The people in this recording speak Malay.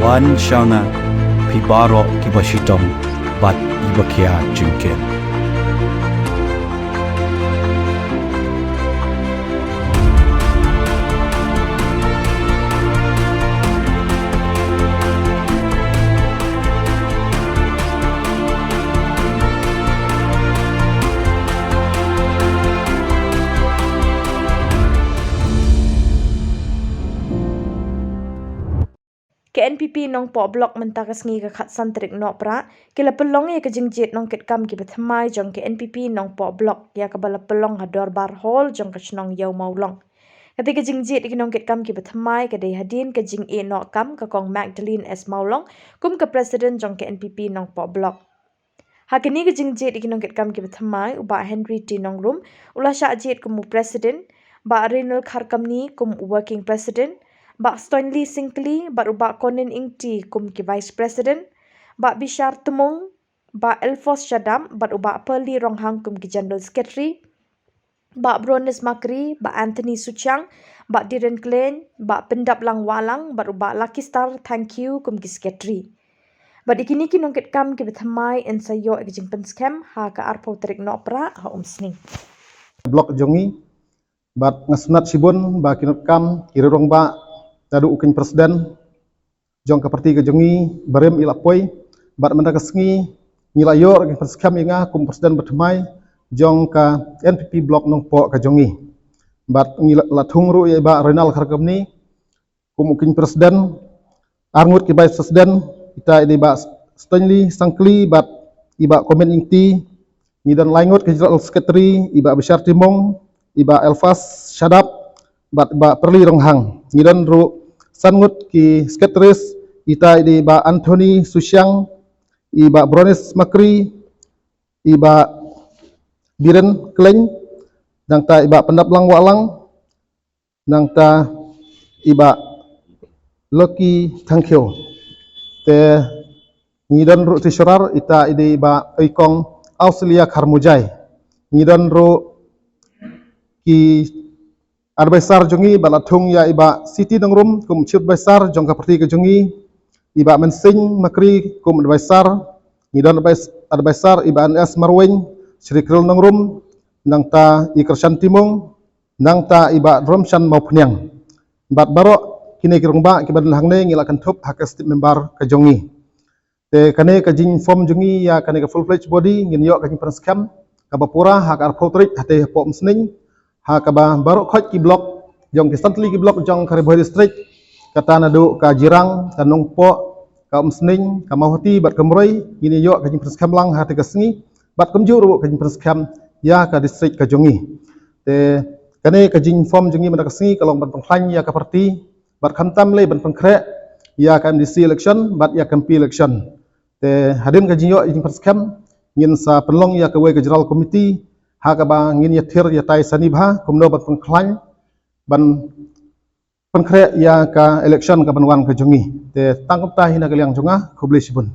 wan shanga pibaro kibashitong bat ibakia jinken. KNPP nong po blok mentakas ngi ka khat santrik no pra kila pelong ya ka jingjit nong ket kam ki bethamai jong KNPP nong po blok ya ka bala pelong hador bar hol jong ka chnong yau maulong ketika jingjit ki nong ket kam ki bethamai ka dei hadin ka jing e no kam ka kong Magdalene S Maulong kum ka president jong KNPP nong po blok hakini ka jingjit ki nong ket kam ki bethamai uba Henry T nong room ula sha jit kum president ba Renal Kharkamni kum working president Bak Stanley Singkli, Bak Ubak Konin Ingti kum ki Vice President, Bak Bishar Tumung, Bak Elfos Shadam, Bak Ubak Perli Ronghang kum ki General Secretary, Bak Bronis Makri, Bak Anthony Suchang, Bak Diren Klein, Bak Pendap Lang Walang, Bak Ubak Lucky Star Thank You kum ki Secretary. Bak ikini ki nongket kam ki bethamai en sayo ek jing penskem ha ka arpo terik no pra ha sning. Blok jongi, Bat ngasnat sibun, Bak kinot kam, kirurong ba, Tadu ukin presiden jong keperti ke jongi barem ilapoi bat mendakasngi nilayor ke perskam inga kum presiden bertemai jong ka NPP blok nong po ke jongi bat latung ru ya ba Renal Kharkamni kum ukin presiden arngut ke vice presiden kita ini ba Stanley Sangkli bat iba komen ingti ngidan laingut ke general secretary iba Bishar Timong iba Elfas Shadap bat ba Perli Ronghang ngidan ru sangut ki sekretaris ita di ba Anthony Susyang iba Bronis Makri iba Biren Klein dang ta iba Pendap Lang Walang dang ta iba Lucky Thank You te ngidan ru tisrar ita di ba Aikong Australia Kharmujai ngidan ru ki advisor jongi balatung ya iba city nongrum kum chief advisor jong keperti ke jongi iba mensing makri kum advisor ngidan advisor iba NS Marweng Sri Kril nongrum nang ta ikersan timung nang ta iba romshan mau pnyang bat baro kini kirung ba kiban hangne ngilakan thup hakas member ke jongi te kane ka jing form jongi ya kane ka full fledged body ngin yo ka jing penskam ka bapura hak ar potrik hate pom sning ha kaba baru khoj ki blok jong ki santli ki blok jong Kariboh district kata nadu ka jirang ka nongpo ka umsning ka mahoti bat kemroi ini yo ka jing perskam lang ha te kasngi bat kumjuru ka jing perskam ya ka district ka jongi te kane ka jing form jongi mena kasngi kalong ban pengklan ya ka parti bat khantam le ban pengkre ya ka MDC election bat ya MP election te hadin ka jing yo jing perskam ngin sa penlong ya ka we ka general committee haka ba ngin ya thir ya tai sanibha kumno bat pengklan ban pengkre ya ka election ka banwan ka jongi te tangkap ta hina kaliang jonga khubli sibun